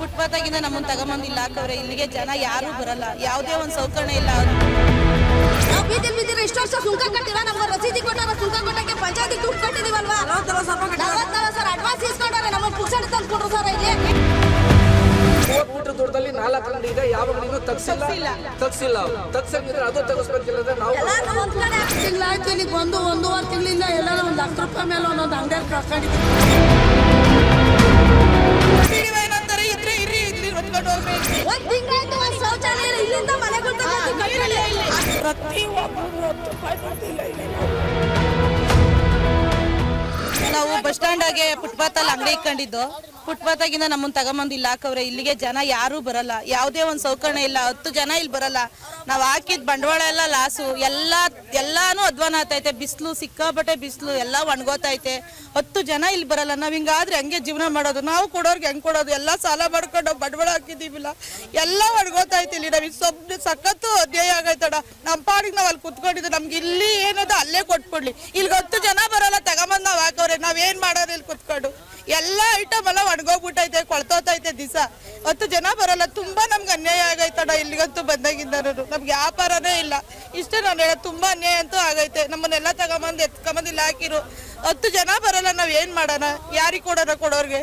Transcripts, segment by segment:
ಫುಟ್ಪಾತಾಗಿಂದ ನಮ್ಮನ್ನು ತಗೊಂಬಂದು ಇಲ್ಲಿ ಹಾಕವ್ರೆ. ಇಲ್ಲಿಗೆ ಜನ ಯಾರು ಬರಲ್ಲ, ಯಾವುದೇ ಒಂದು ಸೌಕರ್ಯ ಇಲ್ಲ. ನಾವು ಬೀದಿಲ್ ಬಿದ್ದಿರೋ ಇಷ್ಟು ವರ್ಷ ಸುಂಕ ಕಟ್ಟಿವ, ನಮ್ಗೆ ರಸೀದಿ ಕೊಟ್ಟಾರ, ಸುಂಕ ಕೊಟ್ಟಕ್ಕೆ ಪಂಚಾಯತಿಗೆ ದುಡ್ಡು ಕಟ್ಟಿದೀವಲ್ವಾ, 40 ಸರ್ ಅಡ್ವಾನ್ಸ್ ಇಸ್ಕೊಂಡ್ರೆ ನಮಗೆ ಪುಕ್ಸಣಿ ತಂದು ಕೊಡ್ರು ಸರ್. ಇಲ್ಲಿ 30 ಮೀಟರ್ ದೂರದಲ್ಲಿ 4 ಅಂಗಡಿ ಇದೆ, ಯಾವ ಅಂಗಡಿನೂ ತಗ್ಸಿಲ್ಲ. ತಗ್ಸಂಗಿದ್ರೆ ಅದು ತಗಸ್ಬೇಕಿಲ್ಲದೆ ನಾವು ತಿಂಗಳಾಯ್ತು ಇಲ್ಲಿಗೆ ಬಂದು 1.5 ತಿಂಗಳಿಂದ ಎಲ್ಲ ಒಂದು ₹1,00,000 ಮೇಲೆ ಒಂದೊಂದು ಅಂಗಡಿಯಲ್ಲಿ ಕಳ್ಕೊಂಡಿದ್ದೀವಿ. ಒಂದು ತಿಂಗಳಾಯ್ತು ಒಂದು ಶೌಚಾಲಯ ಇಲ್ಲ, ಇಲ್ಲಿಂದ ಮನೆಗಳು ಪ್ರತಿ ನಾವು ಬಸ್ ಸ್ಟ್ಯಾಂಡ್ ಆಗಿ ಫುಟ್ಪಾತ್ ಅಲ್ಲಿ ಅಂಗಡಿ ಇಟ್ಕೊಂಡಿದ್ದು. ಫುಟ್ಪಾತಾಗಿಂದ ನಮ್ಮನ್ನು ತಗೊಂಬಂದು ಇಲ್ಲಿ ಹಾಕವ್ರೆ. ಇಲ್ಲಿಗೆ ಜನ ಯಾರು ಬರಲ್ಲ, ಯಾವುದೇ ಒಂದು ಸೌಕರ್ಯ ಇಲ್ಲ. 10 ಜನ ಇಲ್ಲಿ ಬರಲ್ಲ. ನಾವು ಹಾಕಿದ ಬಂಡವಾಳ ಎಲ್ಲ ಲಾಸು, ಎಲ್ಲಾನು ಅಧ್ವಾನ ಆಗ್ತೈತೆ. ಬಿಸಿಲು, ಸಿಕ್ಕಾಪಟ್ಟೆ ಬಿಸಿಲು, ಎಲ್ಲ ಒಣಗೋತೈತೆ. 10 ಜನ ಇಲ್ಲಿ ಬರಲ್ಲ. ನಾವು ಹಿಂಗಾದ್ರೆ ಹಂಗೆ ಜೀವನ ಮಾಡೋದು. ನಾವು ಕೊಡೋರ್ಗೆ ಹೆಂಗೆ ಕೊಡೋದು? ಎಲ್ಲ ಸಾಲ ಮಾಡ್ಕೊಂಡು ಬಂಡವಾಳ ಹಾಕಿದ್ದೀವಿಲ್ಲ, ಎಲ್ಲ ಒಣಗೋತೈತೆ. ಇಲ್ಲಿ ನಾವು ಸಖತ್ತು ಅಧ್ಯಾಯ ಆಗೈತಡ. ನಮ್ಮ ಪಾಡಿಗೆ ನಾವು ಅಲ್ಲಿ ಕುತ್ಕೊಂಡಿದ್ದು, ನಮ್ಗೆ ಇಲ್ಲಿ ಏನದು ಅಲ್ಲೇ ಕೊಟ್ಬಿಡ್ಲಿ. ಇಲ್ಲಿಗೆ 10 ಜನ ಬರಲ್ಲ, ತಗೊಂಬಂದು ನಾವು ಹಾಕವ್ರೆ. ನಾವೇನು ಮಾಡೋದು ಇಲ್ಲಿ ಕುತ್ಕೊಂಡು? ಎಲ್ಲ ಐಟಮ್ ಎಲ್ಲ ಒಣಗೋಗ್ಬಿಟ್ಟೈತೆ, ಕೊಳ್ತೋತೈತೆ. ದಿವಸ 10 ಜನ ಬರಲ್ಲ. ತುಂಬಾ ನಮ್ಗೆ ಅನ್ಯಾಯ ಆಗೈತಡ. ಇಲ್ಲಿಗಂತೂ ಬಂದಾಗಿಂದ ನಮ್ಗೆ ವ್ಯಾಪಾರನೇ ಇಲ್ಲ. ಇಷ್ಟೇ ನಾನು ಹೇಳೋದು, ತುಂಬಾ ಅನ್ಯಾಯ ಅಂತೂ ಆಗೈತೆ. ನಮ್ಮನ್ನೆಲ್ಲ ತಗೊಂಬಂದು ಎತ್ಕೊಂಬಂದು ಇಲ್ಲಿ ಹಾಕಿರು. 10 ಜನ ಬರಲ್ಲ. ನಾವ್ ಏನ್ ಮಾಡೋಣ? ಯಾರಿಗೆ ಕೊಡೋಣ? ಕೊಡೋರ್ಗೆ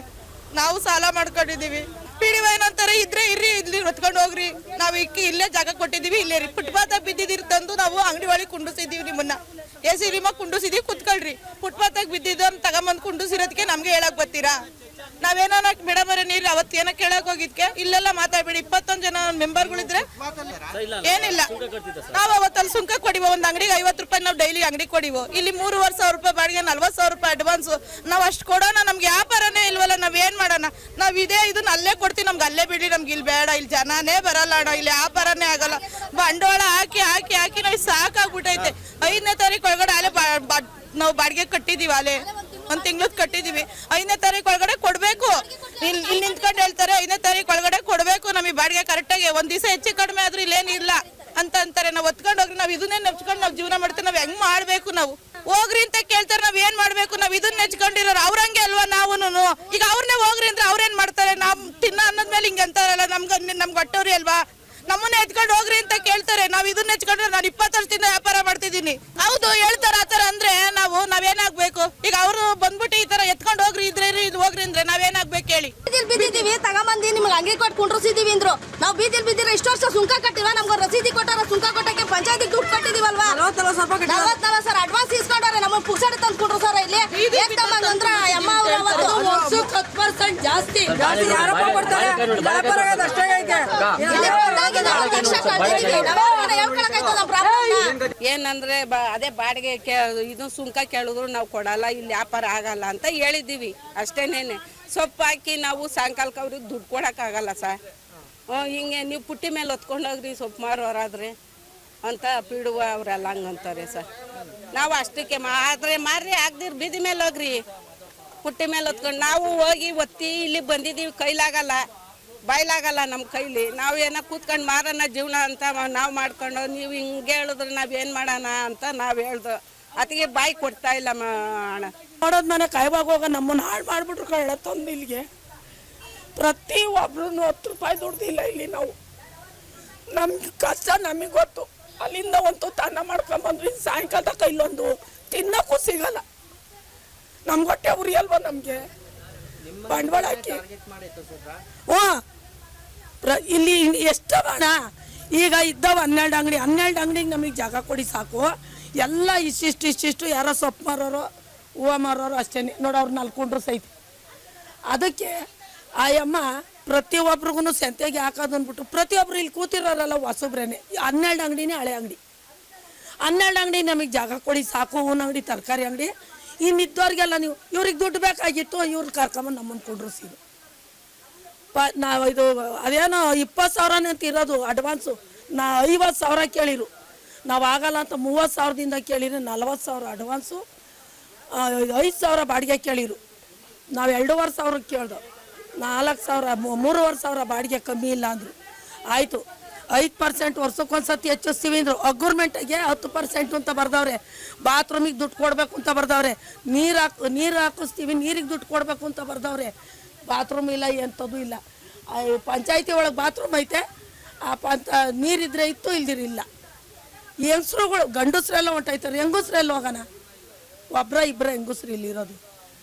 ನಾವು ಸಾಲ ಮಾಡ್ಕೊಂಡಿದೀವಿ. PDO ಏನಂತಾರೆ, ಇದ್ರೆ ಇರ್ರಿ, ಇಲ್ಲಿ ಹೊತ್ಕೊಂಡು ಹೋಗ್ರಿ, ನಾವು ಇಲ್ಲೇ ಜಾಗ ಕೊಟ್ಟಿದೀವಿ, ಇಲ್ಲೇ ರೀ ಫುಟ್ಪಾತ್ ಬಿದ್ದಿದ್ದೀರಿ ತಂದು ನಾವು ಅಂಗಡಿ ಒಳಗೆ ಕುಂಡಿಸಿದೀವಿ. ನಿಮ್ಮನ್ನ AC ರೂಮಾಗ ಕುಂಡಿಸಿದೀವಿ, ಕುತ್ಕೊಳ್ರಿ. ಫುಟ್ಪಾತಾಗ ಬಿದ್ದಿದ್ದು ತಗೊಂಬಂದು ಕುಂಡಿಸಿರೋದಕ್ಕೆ ನಮ್ಗೆ ಹೇಳಕ್ ಬರ್ತೀರಾ? ನಾವೇನೋ ಮೇಡಮ್ ಅವರೇ ನೀರು ಅವತ್ತು ಏನೋ ಕೇಳಕ್ ಹೋಗಿದ್ಕೆ ಇಲ್ಲೆಲ್ಲ ಮಾತಾಡ್ಬೇಡಿ. 21 ಜನ ಮೆಂಬರ್ಗಳಿದ್ರೆ ಏನಿಲ್ಲ. ನಾವು ಅವತ್ತಲ್ಲಿ ಸುಂಕ ಕೊಡಿವೋ, ಒಂದು ಅಂಗಡಿಗೆ ₹50 ನಾವು ಡೈಲಿ ಅಂಗಡಿ ಕೊಡಿವೋ. ಇಲ್ಲಿ ₹3,500 ಬಾಡಿಗೆ, ₹40,000 ಅಡ್ವಾನ್ಸ್. ನಾವು ಅಷ್ಟು ಕೊಡೋಣ, ನಮ್ಗೆ ವ್ಯಾಪಾರನೇ ಇಲ್ವಲ್ಲ. ನಾವ್ ಏನ್ ಮಾಡೋಣ? ನಾವ್ ಇದೇ ಇದನ್ನ ಅಲ್ಲೇ ಕೊಡ್ತೀವಿ, ನಮ್ಗೆ ಅಲ್ಲೇ ಬಿಡಿ, ನಮ್ಗೆ ಇಲ್ಲಿ ಬೇಡ. ಇಲ್ಲಿ ಜನನೇ ಬರಲ್ಲ ಅಣ್ಣ, ಇಲ್ಲಿ ವ್ಯಾಪಾರನೇ ಆಗಲ್ಲ. ಬಂಡವಾಳ ಹಾಕಿ ಹಾಕಿ ಹಾಕಿ ನಾವು ಸಾಕಾಗ್ಬಿಟ್ಟೈತೆ. 5ನೇ ತಾರೀಕು ಒಳಗಡೆ ಅಲ್ಲೇ ನಾವು ಬಾಡಿಗೆ ಕಟ್ಟಿದೀವಿ. ಅಲ್ಲೇ 1 ತಿಂಗ್ಳದ್ ಕಟ್ಟಿದೀವಿ. 5ನೇ ತಾರೀಕು ಒಳಗಡೆ ಕೊಡ್ಬೇಕು. ಇಲ್ಲಿ ನಿಂತ್ಕೊಂಡು ಹೇಳ್ತಾರೆ 5ನೇ ತಾರೀಕು ಒಳಗಡೆ ಕೊಡ್ಬೇಕು ನಮಗೆ ಬಾಡಿಗೆ ಕರೆಕ್ಟಾಗಿ. 1 ದಿವಸ ಹೆಚ್ಚು ಕಡಿಮೆ ಆದ್ರೂ ಇಲ್ಲೇನಿಲ್ಲ ಅಂತ ಅಂತಾರೆ. ನಾವು ಒತ್ಕೊಂಡು ಹೋಗ್ರಿ, ನಾವು ಇದನ್ನೇ ನೆಚ್ಕೊಂಡು ನಾವು ಜೀವನ ಮಾಡ್ತೀವಿ. ನಾವ್ ಹೆಂಗ್ ಮಾಡ್ಬೇಕು? ನಾವು ಹೋಗ್ರಿ ಅಂತ ಕೇಳ್ತಾರೆ, ನಾವ್ ಏನ್ ಮಾಡ್ಬೇಕು? ನಾವ್ ಇದನ್ನ ನೆಚ್ಕೊಂಡಿರೋರು ಅವ್ರಂಗೆ ಅಲ್ವಾ ನಾವುನು? ಈಗ ಅವ್ರನ್ನೇ ಹೋಗ್ರಿ ಅಂದ್ರೆ ಅವ್ರೇನ್ ಮಾಡ್ತಾರೆ? ನಾವ್ ತಿನ್ನ ಅನ್ನೋದ್ಮೇಲೆ ಹಿಂಗೆ ಅಂತಾರಲ್ಲ, ನಮ್ಗೆ ಹೊಟ್ಟವ್ರಿ ಅಲ್ವಾ? ನಮ್ಮನ್ನ ಎತ್ಕೊಂಡು ಹೋಗ್ರಿ ಅಂತ ಕೇಳ್ತಾರೆ. ನಾವ್ ಇದನ್ನ ನೆಚ್ಕೊಂಡ್ರೆ ನಾನು 20 ವರ್ಷದಿಂದ ವ್ಯಾಪಾರ ಮಾಡ್ತಿದ್ದೀನಿ. ಹೌದು ಹೇಳ್ತಾರ ಆತರ ಅಂದ್ರೆ ನಾವೇನಾಗ್ಬೇಕು? ಈಗ ಅವರು ಬಂದ್ಬಿಟ್ಟು ಈ ತರ ಎತ್ಕೊಂಡು ಹೋಗ್ರಿ, ಇದ್ರೆ ಇದು ಹೋಗ್ರಿ ಅಂದ್ರೆ ನಾವೇನಾಗ್ಬೇಕು ಹೇಳಿ? ಬೀದಿಲ್ ಬಿದ್ದಿದ್ದೀವಿ, ತಗೊಂಬಂದಿ ನಿಮ್ಗೆ ಅಂಗಡಿ ಕೊಟ್ಟು ಕುಂಡ್ರಿಸಿದೀವಿ ಅಂದ್ರು. ನಾವು ಬೀದಿಲ್ ಬಿದ್ದಿರೋ ಇಷ್ಟು ವರ್ಷ ಸುಂಕ ಕಟ್ಟಿವ, ನಮ್ಗೆ ರಸೀದಿ ಕೊಟ್ಟಾರ, ಸುಂಕ ಕೊಟ್ಟಕ್ಕೆ ಪಂಚಾಯತಿಗೆ ದುಡ್ಡು ಕಟ್ಟಿದೀವಲ್ವಾ, 40 ಸರ್ ಅಡ್ವಾನ್ಸ್ ಇಸ್ಕೊಂಡ್ರೆ ನಮಗೆ ಪುಕ್ಸಣಿ ತಂದು ಕೊಡ್ರು ಸರ್. ಇಲ್ಲಿ ಏಕಂದ್ರೆ ಅಮ್ಮ ಅವರು ವರ್ಷಕ್ಕೆ 10% ಜಾಸ್ತಿ ಯಾರಪ್ಪ ಕೊಡ್ತಾರೆ? ವ್ಯಾಪಾರ ಅಷ್ಟೇ ಐತೆ. ಏನಂದ್ರೆ ಅದೇ ಬಾಡಿಗೆ ಇದು ಸುಂಕ ಕೇಳಿದ್ರು ನಾವು ಕೊಡಲ್ಲ, ಇಲ್ಲಿ ವ್ಯಾಪಾರ ಆಗಲ್ಲ ಅಂತ ಹೇಳಿದ್ದೀವಿ ಅಷ್ಟೇನೇನೆ. ಸೊಪ್ಪು ಹಾಕಿ ನಾವು ಸಾಯಂಕಾಲಕ್ಕೆ ಅವ್ರಿಗೆ ದುಡ್ಡು ಕೊಡೋಕ್ಕಾಗಲ್ಲ ಸರ್. ಹಿಂಗೆ ನೀವು ಪುಟ್ಟಿ ಮೇಲೆ ಹೊತ್ಕೊಂಡೋಗ್ರಿ ಸೊಪ್ಪು ಮಾರೋರಾದ್ರೆ ಅಂತ ಪಿಡುವ ಅವರೆಲ್ಲ ಹಂಗಂತಾರೆ ಸರ್. ನಾವು ಅಷ್ಟಕ್ಕೆ ಆದರೆ ಮಾರ್ರಿ ಆಗದಿರ್ ಬೀದಿ ಮೇಲೆ ಹೋಗ್ರಿ, ಪುಟ್ಟಿ ಮೇಲೆ ಹೊತ್ಕೊಂಡು ನಾವು ಹೋಗಿ ಒತ್ತಿ ಇಲ್ಲಿ ಬಂದಿದ್ದೀವಿ. ಕೈಲಾಗಲ್ಲ, ಬಾಯ್ಲಾಗಲ್ಲ ನಮ್ಮ ಕೈಲಿ. ನಾವು ಏನೋ ಕೂತ್ಕೊಂಡು ಮಾರೋಣ ಜೀವನ ಅಂತ ನಾವು ಮಾಡ್ಕೊಂಡು, ನೀವು ಹಿಂಗೆ ಹೇಳಿದ್ರೆ ನಾವೇನು ಮಾಡೋಣ ಅಂತ ನಾವು ಹೇಳ್ದು. ಅದಕ್ಕೆ ಬಾಯಿ ಕೊಡ್ತಾ ಇಲ್ಲ ಅಣ್ಣ. ಮಾಡೋದ್ ಮನೆ ಕಾಯ್ವಾಗ ಹೋಗ ನಮ್ಮನ್ನು ಹಾಳು ಮಾಡಿಬಿಟ್ರು ಕಳ್ಳ ತಂದು ಇಲ್ಲಿಗೆ. ಪ್ರತಿ ಒಬ್ರು ₹10 ದುಡ್ದಿಲ್ಲ ಇಲ್ಲಿ. ನಾವು ನಮ್ಗೆ ಕಷ್ಟ ನಮಗೆ ಗೊತ್ತು. ಅಲ್ಲಿಂದ ಒಂದು ತಾನ ಮಾಡ್ಕೊಂಬಂದ್ರಿ, ಸಾಯಂಕಾಲ ಕೈಲೊಂದು ತಿನ್ನಕ್ಕೂ ಸಿಗಲ್ಲ. ನಮ್ಗೆ ಹೊಟ್ಟೆ ಉರಿಯಲ್ವ ನಮಗೆ ಬಂಡವಾಳ ಹಾಕಿ? ಇಲ್ಲಿ ಎಷ್ಟು ಬೇಡ? ಈಗ ಇದ್ದಾವ 12 ಅಂಗಡಿ, 12 ಅಂಗಡಿಗೆ ನಮಗೆ ಜಾಗ ಕೊಡಿ ಸಾಕು. ಎಲ್ಲ ಇಷ್ಟಿಷ್ಟು ಯಾರೋ ಸೊಪ್ಪು ಮಾರೋರು, ಹೂವು ಮಾರೋರು ಅಷ್ಟೇ ನೋಡಿ. ಅವ್ರು 4 ಕುಂಡ್ರು ಸೈತಿ. ಅದಕ್ಕೆ ಆಯಮ್ಮ ಪ್ರತಿಯೊಬ್ಬರಿಗೂ ಸಂತೆಗೆ ಹಾಕೋದು ಅಂದ್ಬಿಟ್ಟು ಪ್ರತಿಯೊಬ್ರು ಇಲ್ಲಿ ಕೂತಿರೋರಲ್ಲ ಹೊಸಬ್ರೇನೆ. 12 ಅಂಗಡಿನೇ ಹಳೆ ಅಂಗಡಿ. 12 ಅಂಗಡಿ ನಮಗೆ ಜಾಗ ಕೊಡಿ ಸಾಕು. ಹೂವಿನ ಅಂಗಡಿ, ತರಕಾರಿ ಅಂಗಡಿ. ಇನ್ನಿದ್ದವ್ರಿಗೆಲ್ಲ ನೀವು ಇವ್ರಿಗೆ ದುಡ್ಡು ಬೇಕಾಗಿತ್ತು, ಇವ್ರು ಕರ್ಕೊಂಬಂದು ನಮ್ಮನ್ನು ಕುಂಡ್ರಿಸಿದ್ರು. ನಾವು ಇದು ಅದೇನೋ 20,000 ಅಂತ ಇರೋದು ಅಡ್ವಾನ್ಸು. 50,000 ಕೇಳಿರು. ನಾವು ಆಗಲ್ಲ ಅಂತ 30,000ದಿಂದ ಕೇಳಿದ್ರೆ 40,000 ಅಡ್ವಾನ್ಸು, 5,000 ಬಾಡಿಗೆ ಕೇಳಿರು. ನಾವು 2,500 ಕೇಳ್ದೋ. 4,000 3,500 ಬಾಡಿಗೆ ಕಮ್ಮಿ ಇಲ್ಲ ಅಂದರು. ಆಯಿತು, 5% ವರ್ಷಕ್ಕೊಂದ್ಸತಿ ಹೆಚ್ಚಿಸ್ತೀವಿ ಅಂದರು. ಗೌರ್ಮೆಂಟಿಗೆ 10% ಅಂತ ಬರ್ದವ್ರೆ. ಬಾತ್ರೂಮಿಗೆ ದುಡ್ಡು ಕೊಡಬೇಕು ಅಂತ ಬರ್ದವ್ರೆ. ನೀರು ಹಾಕಿಸ್ತೀವಿ, ನೀರಿಗೆ ದುಡ್ಡು ಕೊಡಬೇಕು ಅಂತ ಬರ್ದವ್ರೆ. ಬಾತ್ರೂಮ್ ಇಲ್ಲ, ಎಂಥದ್ದು ಇಲ್ಲ. ಪಂಚಾಯತಿ ಒಳಗೆ ಬಾತ್ರೂಮ್ ಐತೆ, ನೀರಿದ್ರೆ ಇತ್ತು, ಇಲ್ದಿರಿಲ್ಲ. ಹೆಂಗಸ್ರುಗಳು ಗಂಡಸ್ರೆಲ್ಲ ಹೊಂಟೈತಾರೆ, ಹೆಂಗಸ್ರೆಲ್ಲ ಹೋಗೋಣ? ಒಬ್ಬರ ಇಬ್ಬರ ಹೆಂಗಸ್ರು ಇಲ್ಲಿರೋದು.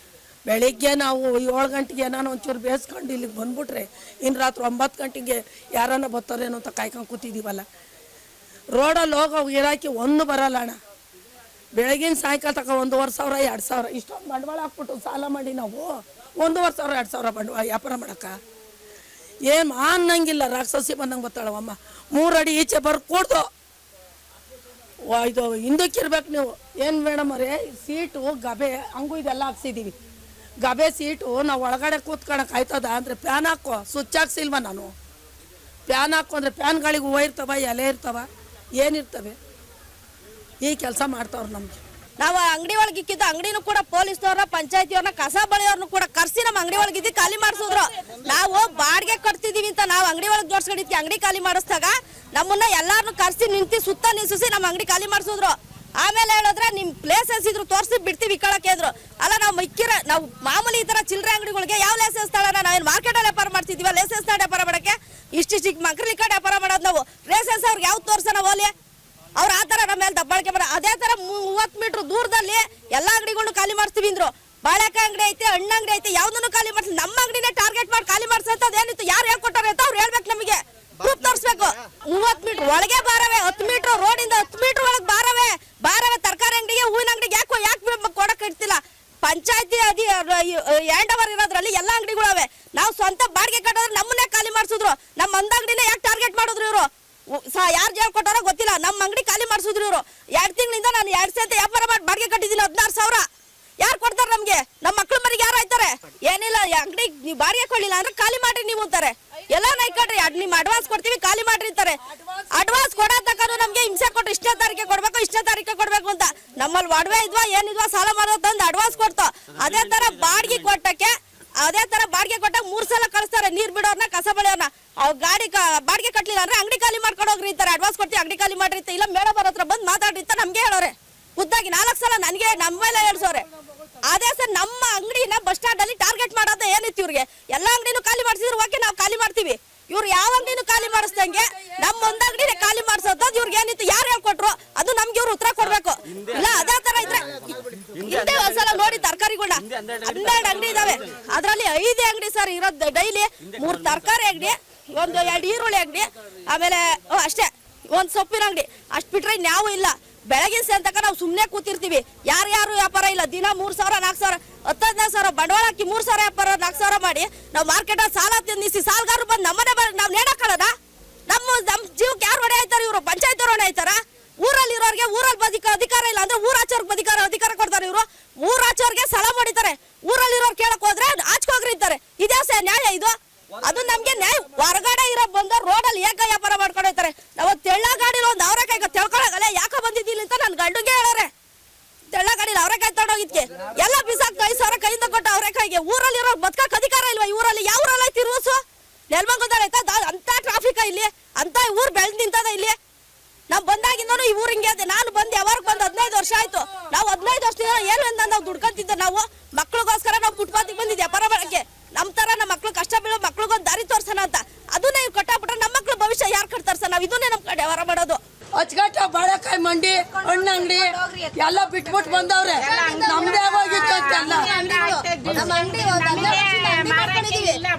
ಬೆಳಿಗ್ಗೆ ನಾವು 7 ಗಂಟೆಗೆ ಏನಾನ ಒಂಚೂರು ಬೇಯಿಸ್ಕೊಂಡು ಇಲ್ಲಿಗೆ ಬಂದ್ಬಿಟ್ರೆ ಇನ್ನು ರಾತ್ರಿ 9 ಗಂಟೆಗೆ ಯಾರನ್ನ ಬರ್ತಾರೇನೋ ಅಂತ ಕಾಯ್ಕೊಂಡು ಕೂತಿದ್ದೀವಲ್ಲ. ರೋಡಲ್ಲಿ ಹೋಗೋ ಗಿರಾಕಿ ಒಂದು ಬರಲ್ಲ ಅಣ್ಣ. ಬೆಳಗಿನ ಸಾಯಂಕಾಲ ತಕ 1,500 2,000 ಇಷ್ಟೊಂದು ಬಂಡವಾಳ ಹಾಕ್ಬಿಟ್ಟು ಸಾಲ ಮಾಡಿ ನಾವು 1,500 2,000 ಬಂಡವಾಳ ವ್ಯಾಪಾರ ಮಾಡೋಕ್ಕ ಏನು ಅನ್ನಂಗಿಲ್ಲ. ರಾಕ್ಷಸಿ ಬಂದಂಗೆ ಬರ್ತಾಳವಮ್ಮ. 3 ಅಡಿ ಈಚೆ ಬರ್ಕೊಡ್ದು ಇದು ಹಿಂದಕ್ಕಿರ್ಬೇಕು ನೀವು. ಏನು ಮೇಡಮ್ ಅವರೇ, ಸೀಟು ಗಬೆ ಹಂಗೂ ಇದೆಲ್ಲ ಹಾಕ್ಸಿದ್ದೀವಿ. ಗಬೆ ಸೀಟು ನಾವು ಒಳಗಡೆ ಕೂತ್ಕೊಳಕ್ಕೆ ಆಯ್ತದ ಅಂದರೆ ಫ್ಯಾನ್ ಹಾಕೋ. ಸ್ವಿಚ್ ಹಾಕ್ಸಿಲ್ವ ನಾನು? ಫ್ಯಾನ್ ಹಾಕೋ ಅಂದರೆ ಫ್ಯಾನ್ಗಳಿಗೆ ಹೂವು ಇರ್ತವ, ಎಲೆ ಇರ್ತವ, ಏನಿರ್ತವೆ? ಈ ಕೆಲಸ ಮಾಡ್ತಾವ್ರು ನಮಗೆ. ನಾವು ಅಂಗಡಿ ಒಳಗೆ ಇಕ್ಕಿದ್ದು ಅಂಗಡಿನೂ ಕೂಡ ಪೊಲೀಸ್ನವ್ರ ಪಂಚಾಯತಿಯವ್ರನ್ನ ಕಸ ಬಳಿಯವ್ರನ್ನ ಕೂಡ ಕರ್ಸಿ ನಮ್ಮ ಅಂಗಡಿ ಒಳಗಿದ್ದು ಖಾಲಿ ಮಾಡಿಸಿದ್ರು. ನಾವು ಬಾಡಿಗೆ ಕಟ್ತಿದೀವಿ ಅಂತ ನಾವು ಅಂಗಡಿ ಒಳಗೆ ಜೋಡ್ಸ್ಕೊಂಡಿದ್ವಿ. ಅಂಗಡಿ ಖಾಲಿ ಮಾಡಿಸಿದಾಗ ನಮ್ಮನ್ನ ಎಲ್ಲಾರನ್ನು ಕರ್ಸಿ ನಿಂತು ಸುತ್ತ ನಿಲ್ಲಿಸಿ ನಮ್ಮ ಅಂಗಡಿ ಖಾಲಿ ಮಾಡಿಸಿದ್ರು. ಆಮೇಲೆ ಹೇಳಿದ್ರೆ ನಿಮ್ಮ ಪ್ಲೇಸಸ್ ಇದ್ರು ತೋರಿಸಿ ಬಿಡ್ತೀವಿ ಇಕ್ಕಳಕ್ಕೆ ಇದ್ರು. ಅಲ್ಲ ನಾವು ನಾವು ಮಾಮೂಲಿ ಈ ತರ ಚಿಲ್ಲರೆ ಅಂಗಡಿಗಳಿಗೆ ಯಾವ ಲೈಸೆನ್ಸ್ ತಗೋಣ? ನಾವೇನು ಮಾರ್ಕೆಟಲ್ಲಿ ವ್ಯಾಪಾರ ಮಾಡ್ತಿದ್ವಿ? ಲೈಸೆನ್ಸ್ ವ್ಯಾಪಾರ ಮಾಡಕ್ಕೆ ಇಷ್ಟು ಚಿಕ್ಕ ಮಕ್ಳ ಕಡೆ ವ್ಯಾಪಾರ ಮಾಡೋದು ನಾವು. ಲೈಸೆನ್ಸ್ ಅವ್ರಿಗೆ ಯಾವ ತೋರ್ಸೋಣ ಹೋಲಿ? ಅವ್ರು ಆ ತರ ನಮ್ಮ ಮೇಲೆ ದಬ್ಬಾಳಿಕೆ ಮಾಡ. ಅದೇ ತರ 30 ಮೀಟರ್ ದೂರದಲ್ಲಿ ಎಲ್ಲಾ ಅಂಗಡಿಗಳನ್ನು ಖಾಲಿ ಮಾಡಿಸ್ತೀವಿ ಅಂದ್ರು. ಬಾಳೆಕಾಯಿ ಅಂಗಡಿ ಐತೆ, ಹಣ್ಣು ಅಂಗಡಿ ಐತೆ, ಯಾವ್ದನ್ನು ಖಾಲಿ ಮಾಡಿಸಿ ನಮ್ಮ ಅಂಗಡಿನೇ ಟಾರ್ಗೆಟ್ ಮಾಡಿ ಖಾಲಿ ಮಾಡಿಸೋದು ಏನಿತ್ತು? ಯಾರು ಹೇಳ್ಕೊಟ್ಟಾರೆ ಅಂತ ಅವ್ರು ಹೇಳ್ಬೇಕು, ನಮಗೆ ಪ್ರೂಫ್ ತೋರಿಸ್ಬೇಕು. 30 ಮೀಟರ್ ಒಳಗೆ ಬಾರವೆ, 10 ಮೀಟರ್ ರೋಡಿಂದ 10 ಮೀಟರ್ ಒಳಗೆ ಬಾರವೆ ತರಕಾರಿ ಅಂಗಡಿಗೆ, ಹೂವಿನ ಅಂಗಡಿಗೆ ಯಾಕೆ ಕೊಡಕ್ ಇಡ್ತಿಲ್ಲ? ಪಂಚಾಯತಿ ಹ್ಯಾಂಡ್ ಓವರ್ ಇರೋದ್ರಲ್ಲಿ ಎಲ್ಲ ಅಂಗಡಿಗಳು ಅವೆ. ನಾವು ಸ್ವಂತ ಬಾಡಿಗೆ ಕಟ್ಟೋದ್ರೆ ನಮ್ಮನ್ನೇ ಖಾಲಿ ಮಾಡಿಸಿದ್ರು. ನಮ್ಮ ಅಂಗಡಿನೇ ಯಾಕೆ ಟಾರ್ಗೆಟ್ ಮಾಡಿದ್ರು ಇವರು? ಯಾರು ಹೇಳ್ಕೊಟ್ಟಾರೋ ಗೊತ್ತಿಲ್ಲ. ನಮ್ಮ ಅಂಗಡಿ ಖಾಲಿ ಮಾಡಿಸಿದ್ರು ಇವರು. 2 ತಿಂಗಳಿಂದ ನಾನು 2 ಸೆಂತ ವ್ಯಾಪಾರ ಮಾಡಿ ಬಾಡಿಗೆ ಕಟ್ಟಿದ್ದೀನಿ 16,000. ಯಾರು ಕೊಡ್ತಾರೆ ನಮ್ಗೆ? ನಮ್ಮ ಮಕ್ಳು ಮರಿಗೆ ಯಾರು ಆಯ್ತಾರೆ? ಏನಿಲ್ಲ, ಅಂಗಡಿ ನೀವು ಬಾಡಿಗೆ ಕೊಡ್ಲಿಲ್ಲ ಅಂದ್ರೆ ಖಾಲಿ ಮಾಡ್ರಿ ನೀವು ಅಂತಾರೆ. ಎಲ್ಲ ನೈಕೊಡ್ರಿ, ನಿಮ್ ಅಡ್ವಾನ್ಸ್ ಕೊಡ್ತೀವಿ ಖಾಲಿ ಮಾಡ್ರಿ ಅಂತಾರೆ. ಅಡ್ವಾನ್ಸ್ ಕೊಡೋ ತನಕ ನಮ್ಗೆ ಹಿಂಸೆ ಕೊಟ್ಟು ಇಷ್ಟೇ ತಾರೀಕೆ ಕೊಡ್ಬೇಕು ಅಂತ. ನಮ್ಮಲ್ಲಿ ಒಡವೆ ಇದ್ವಾ ಏನಿದ್ವಾ ಸಾಲ ಮಾಡೋದು ತಂದು ಅಡ್ವಾನ್ಸ್ ಕೊಡ್ತು. ಅದೇ ತರ ಬಾಡಿಗೆ ಕೊಟ್ಟಾಗ 3 ಸಲ ಕಳಿಸ್ತಾರೆ. ನೀರ್ ಬಿಡೋರ್ನ, ಕಸ ಬಳಿಯೋರ್ನ. ಅವ್ರ ಗಾಡಿ ಬಾಡಿಗೆ ಕಟ್ಲಿಲ್ಲ ಅಂದ್ರೆ ಅಂಗಡಿ ಖಾಲಿ ಮಾಡ್ಕೊಂಡು ಹೋಗ್ರಿ ಅಂತಾರೆ. ಅಡ್ವಾನ್ಸ್ ಕೊಡ್ತೀವಿ, ಅಂಗಡಿ ಖಾಲಿ ಮಾಡ್ರಿ ಅಂತ. ಇಲ್ಲ ಮೇಡಮ್ ಅವ್ರ ಹತ್ರ ಬಂದು ಮಾತಾಡ್ರಿ ಅಂತ ನಮ್ಗೆ ಹೇಳೋರೆ. ಖುದ್ದಾಗಿ 4 ಸಲ ನನಗೆ ನಮ್ಮ ಮೇಲೆ ಹೇಳ್ಸೋರೆ. ಅದೇ ಸರ್ ನಮ್ಮ ಅಂಗಡಿನ ಬಸ್ ಸ್ಟ್ಯಾಂಡ್ ಅಲ್ಲಿ ಟಾರ್ಗೆಟ್ ಮಾಡೋದು ಏನಿತ್ತು ಇವ್ರಿಗೆ? ಎಲ್ಲಾ ಅಂಗಡಿನೂ ಖಾಲಿ ಮಾಡಿಸಿದ್ರು, ಓಕೆ ನಾವು ಖಾಲಿ ಮಾಡ್ತೀವಿ. ಇವ್ರು ಯಾವ ಅಂಗಡಿನೂ ಖಾಲಿ ಮಾಡಿಸ್ದಂಗೆ ನಮ್ಮ ಒಂದ್ ಅಂಗಡಿನ ಖಾಲಿ ಮಾಡಿಸೋದು ಇವ್ರಿಗೆ ಏನಿತ್ತು? ಯಾರು ಹೇಳ್ಕೊಟ್ರು? ಅದು ನಮ್ಗೆ ಇವ್ರು ಉತ್ತರ ಕೊಡ್ಬೇಕು. ಇಲ್ಲ ಅದೇ ತರ ಇದ್ರೆ ಹಿಂದೆ ಒಂದ್ಸಲ ನೋಡಿ ತರಕಾರಿಗಳನ್ನ 12 ಅಂಗಡಿ ಇದಾವೆ. ಅದ್ರಲ್ಲಿ 5 ಅಂಗಡಿ ಸರ್ ಇರೋದು. ಡೈಲಿ 3 ತರಕಾರಿ ಅಂಗಡಿ, 2 ಈರುಳ್ಳಿ ಅಂಗಡಿ, ಆಮೇಲೆ ಅಷ್ಟೇ 1 ಸೊಪ್ಪಿನ ಅಂಗಡಿ. ಅಷ್ಟು ಬಿಟ್ರೆ ಇನ್ಯಾವು ಇಲ್ಲ. ಬೆಳಗಿನ ಸೇಂತಕ ನಾವು ಸುಮ್ಮನೆ ಕೂತಿರ್ತೀವಿ. ಯಾರು ವ್ಯಾಪಾರ ಇಲ್ಲ. ದಿನ 3,000 4,000 15,000 ಬಂಡವಾಳ ಹಾಕಿ 3,000 ವ್ಯಾಪಾರ 4,000 ಮಾಡಿ ನಾವು ಮಾರ್ಕೆಟಲ್ಲಿ ಸಾಲ ತಿನ್ನಿಸಿ ಸಾಲಗಾರರು ಬಂದು ನಮ್ಮನೆ ನಾವು ನೇಣಾಕೊಳ್ಳೋದ? ನಮ್ಮ ಜೀವಕ್ಕೆ ಯಾರು ಹೊಡೆ ಆಯ್ತಾರೆ? ಇವರು ಪಂಚಾಯತ್ ಅವ್ರು ಹೊಡೆ ಆಯ್ತಾರ? ಊರಲ್ಲಿ ಇರೋರಿಗೆ ಊರಲ್ಲಿ ಅಧಿಕಾರ ಇಲ್ಲ ಅಂದ್ರೆ ಊರಾಚೋರ್ಗೆ ಅಧಿಕಾರ ಕೊಡ್ತಾರೆ ಇವರು. ಊರಾಚೋರ್ಗೆ ಸಲ ಮಾಡಿದ್ದಾರೆ. ಊರಲ್ಲಿ ಇರೋರು ಕೇಳಕ್ ಹೋದ್ರೆ ಆಚ್ಕೋಗ್ರಿ ಇರ್ತಾರೆ. ಇದೇ ನ್ಯಾಯ ಇದು? ಅದು ನಮ್ಗೆ ನ್ಯಾಯ. ಹೊರಗಡೆ ಇರೋ ಬಂದ ರೋಡಲ್ಲಿ ಏಕ ವ್ಯಾಪಾರ ಮಾಡ್ಕೊಂಡು ಹೋಗ್ತಾರೆ. ನಾವು ತೆಳ್ಳ ಗಾಡಿಲಿ ಒಂದು ಅವರೆಕಾಯಿ ತಿಳ್ಕೊಳಗಲ್ಲ ಯಾಕೆ ಬಂದಿದ್ದಿಲ್ಲ ಅಂತ ನನ್ನ ಗಂಡುಗೆ ಹೇಳೋರೆ. ತೆಳ್ಳ ಗಾಡಿಲಿ ಅವರೆಕಾಯಿ ತಗೊಂಡೋಗಿದ್ಕೆ ಎಲ್ಲ ಬಿಸಾಕ್ತು. 5,000 ಕೈಯಿಂದ ಕೊಟ್ಟ ಅವರೆಕಾಯಿಗೆ. ಊರಲ್ಲಿ ಇರೋ ಬದುಕಕ್ಕೆ ಅಧಿಕಾರ ಇಲ್ವಾ? ಈ ಊರಲ್ಲಿ ಯಾವ ಊರಲ್ಲಿ ಐತಿ ರೂಲ್ಸು? ನೆಲಮಂಗಲದಲ್ಲಿ ಆಯ್ತಾ? ಅಂತ ಟ್ರಾಫಿಕ್ ಇಲ್ಲಿ, ಅಂತ ಊರು ಬೆಳೆದು ನಿಂತದ ಇಲ್ಲಿ. ನಾವು ಬಂದಾಗಿಂದನು ಈ ಊರು ಹಿಂಗೆ. ನಾನು ಬಂದು ಯಾವಾಗ ಬಂದು 15 ವರ್ಷ ಆಯ್ತು. ನಾವು 15 ವರ್ಷದಿಂದ ಏನು ಅಂತ ನಾವು ದುಡ್ಕೊಂತಿದ್ದ. ನಾವು ಮಕ್ಳಿಗೋಸ್ಕರ ನಾವು ಫುಟ್ಪಾತಿಗೆ ಬಂದಿದ್ದೆ ವ್ಯಾಪಾರ ಮಾಡಕ್ಕೆ. ನಮ್ಮ ತರ ನಮ್ಮ ಮಕ್ಳು ಕಷ್ಟ ಬೀಳೋ ಮಕ್ಳಿಗೊಂದು ದಾರಿ ತೋರ್ಸೋಣ ಅಂತ. ಅದನ್ನೇ ಇವ್ರು ಕಟ್ಟಾಬಿಟ್ರೆ ನಮ್ಮ ಮಕ್ಳು ಭವಿಷ್ಯ ಯಾರು ಕಟ್ತಾರೆ ಸರ್? ನಾವು ಇದನ್ನೇ ನಮ್ಮ ಕಡೆ ವ್ಯವಹಾರ ಮಾಡೋದು. ಅಚ್ಚಗಟ್ಟ ಬಾಳೆಕಾಯಿ ಮಂಡಿ, ಹಣ್ಣು ಅಂಗಡಿ ಎಲ್ಲ ಬಿಟ್ಬಿಟ್ಟು ಬಂದವ್ರೆ. ನಮ್ದೇ ಹೋಗಿತ್ತು ಅಂತೆಲ್ಲ. ನಮ್ಮ ಅಂಗಡಿ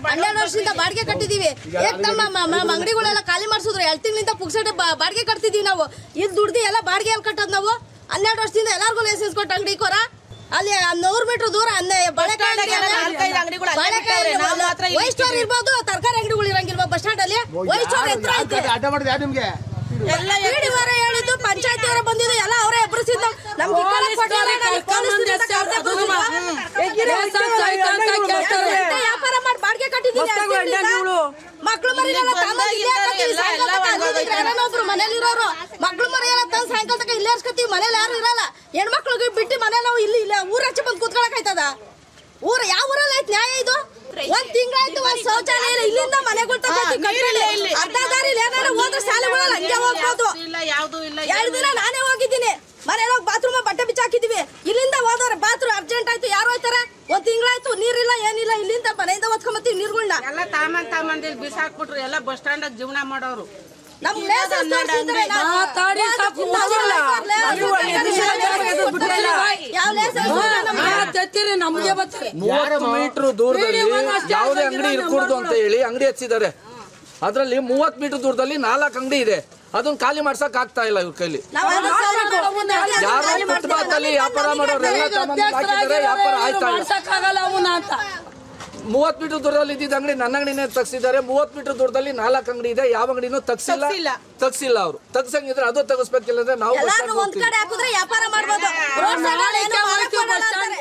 12 ವರ್ಷದಿಂದ ಬಾಡಿಗೆ ಕಟ್ಟಿದೀವಿ. ನಮ್ಮ ಅಂಗಡಿಗಳೆಲ್ಲ ಖಾಲಿ ಮಾಡಿಸಿದ್ರು. 2 ತಿಂಗಳಿಂದ ಪುಕ್ಸಟೆ ಬಾಡಿಗೆ ಕಟ್ತಿದೀವಿ ನಾವು. ಇಲ್ಲಿ ದುಡ್ದು ಎಲ್ಲ ಬಾಡಿಗೆ ಎಲ್ಲಿ ಕಟ್ಟೋದು ನಾವು? 12 ವರ್ಷದಿಂದ ಎಲ್ಲಾರ್ಗು ಲೈಸೆನ್ಸ್ ಕೊಟ್ಟು ಅಂಗಡಿ ಕೊರ ಅಲ್ಲಿ 100 ಮೀಟರ್ ದೂರ ವೈಟ್ ಸ್ಟೋರ್ ಇರ್ಬೋದು, ತರಕಾರಿ ಅಂಗಡಿಗಳು ಇರಂಗಿಲ್ವಾ ಬಸ್ ಸ್ಟ್ಯಾಂಡ್ ಅಲ್ಲಿ? ವೈಟ್ ಸ್ಟೋರ್ ಎತ್ತರ ಐತೆ. ನಿಮ್ಗೆ ಹೇಳಿದ್ದು ಪಂಚಾಯತಿ ಅವರೇ ಬಂದಿದ್ದು ಎಲ್ಲ ಅವರೇ ಎಬ್ಬರಿಸಿದ್ದ. ನಮ್ಗೆ ವ್ಯಾಪಾರ ಮಾಡಿ ಬಾಡಿಗೆ ಕಟ್ಟಿದ್ದೀವಿ. ಮಕ್ಳು ಮರಿ ಒಬ್ರು ಮನೇಲಿರೋರು ಮಕ್ಳು ಮರಿ ಎಲ್ಲ ತಂದು ಸಾಯಂಕಾಲ ತನಕ ಇಲ್ಲೇ ಇರ್ಸ್ಕೊತೀವಿ. ಮನೇಲಿ ಯಾರು ಇರಲ್ಲ. ಹೆಣ್ಮಕ್ಳಿಗೆ ಬಿಟ್ಟು ಮನೇಲಿ ನಾವು ಇಲ್ಲ ಊರ ಹಚ್ಚಿ ಬಂದು ಕೂತ್ಕೊಳಕ್ ಆಯ್ತದ? ಊರ ಯಾವ ಊರಲ್ಲಿ ಐತ್ ನ್ಯಾಯ ಇದು? 1 ತಿಂಗಳಾಯ್ತು ಒಂದ್ ಶೌಚಾಲಯ ಇಲ್ಲ. ಇಲ್ಲಿಂದ ಮನೆಗಳು ತಗೊಂಡು ಅರ್ಧ ದಾರಿಲಿ ಏನಾದ್ರು ಹೋದ್ರೆ ಶಾಲೆಗಳಲ್ಲ ಹಂಗೆ ಹೋಗ್ಬೋದು. 2 ದಿನ ನಾನೇ ಹೋಗಿದ್ದೀನಿ. ಮನೇಲಿ ಹೋಗಿ ಬಾತ್ರೂಮ್ ಬಟ್ಟೆ ಬಿಚ್ಚ ಹಾಕಿದೀವಿ. ಇಲ್ಲಿಂದ ಹೋದವ್ರೆ ಬಾತ್ರೂಮ್ ಅರ್ಜೆಂಟ್ ಆಯ್ತು ಯಾರು ಹೋಯ್ತಾರ? 1 ತಿಂಗಳಾಯ್ತು ನೀರಿಲ್ಲ ಏನಿಲ್ಲ. ಇಲ್ಲಿಂದ ಮನೆಯಿಂದ ಓದ್ಕೊಂಬತ್ತೀವಿ ನೀರುಗಳನ್ನ. ಹಾಕ್ಬಿಟ್ರು ಎಲ್ಲ ಬಸ್ ಸ್ಟ್ಯಾಂಡ್ ಜೀವನ ಮಾಡೋರು. ನಮ್ ಲೇಸಸ್ ತೋರ್ಸಿದ್ರೆ ನಾವು ಮಾತಾಡಿ ಸಾಕು ಮುಚ್ಚಲ್ಲ. ಯಾವ ಲೇಸಸ್ ತೆತ್ತಿರಿ ನಮ್ಗೆ ಬರ್ತಾರೆ 30 ಮೀಟರ್ ದೂರದಲ್ಲಿ ಯಾವುದೇ ಅಂಗಡಿ ಇರ್ಕೂಡ್ದು ಅಂತ ಹೇಳಿ ಅಂಗಡಿ ಹಚ್ಚಿದ್ದಾರೆ. ಅದರಲ್ಲಿ 30 ಮೀಟರ್ ದೂರದಲ್ಲಿ 4 ಅಂಗಡಿ ಇದೆ. ಅದನ್ನ ಖಾಲಿ ಮಾಡ್ಸಕ್ ಆಗ್ತಾ ಇಲ್ಲ ಇವ್ರ ಕೈಲಿ. ಯಾರು ಫುಟ್ಪಾತ್ ವ್ಯಾಪಾರ ಮಾಡೋರೆಲ್ಲ ಹಾಕಿದ್ದಾರೆ, ವ್ಯಾಪಾರ ಆಯ್ತಾ ಇಲ್ಲ. ಮಾಡ್ಸಕ್ಕಾಗಲ್ಲ ಅವನ ಅಂತ 30 ಮೀಟರ್ ದೂರದಲ್ಲಿ ಇದ್ದಿದ್ದ ಅಂಗಡಿ ನನ್ನ ಅಂಗಡಿನೇ ತಗ್ಸಿದ್ದಾರೆ. 30 ಮೀಟರ್ ದೂರದಲ್ಲಿ 4 ಅಂಗಡಿ ಇದೆ, ಯಾವ ಅಂಗಡಿನೂ ತಗ್ಸಿಲ್ಲ ಅವ್ರು. ತಗ್ಸಂಗಿದ್ರೆ ಅದು ತಗಸ್ಬೇಕಿಲ್ಲ ಅಂದ್ರೆ ನಾವು ಎಲ್ಲಾರು ಒಂದ್ ಕಡೆ ಹಾಕಿದ್ರೆ ವ್ಯಾಪಾರ ಮಾಡ್ಬೋದು. ರೋಡ್ ಸೈಡ್ ಅಲ್ಲಿ ಏನು ಮಾಡಕ್ ಕೊಡಲ್ಲ ಅಂತಾರೆ.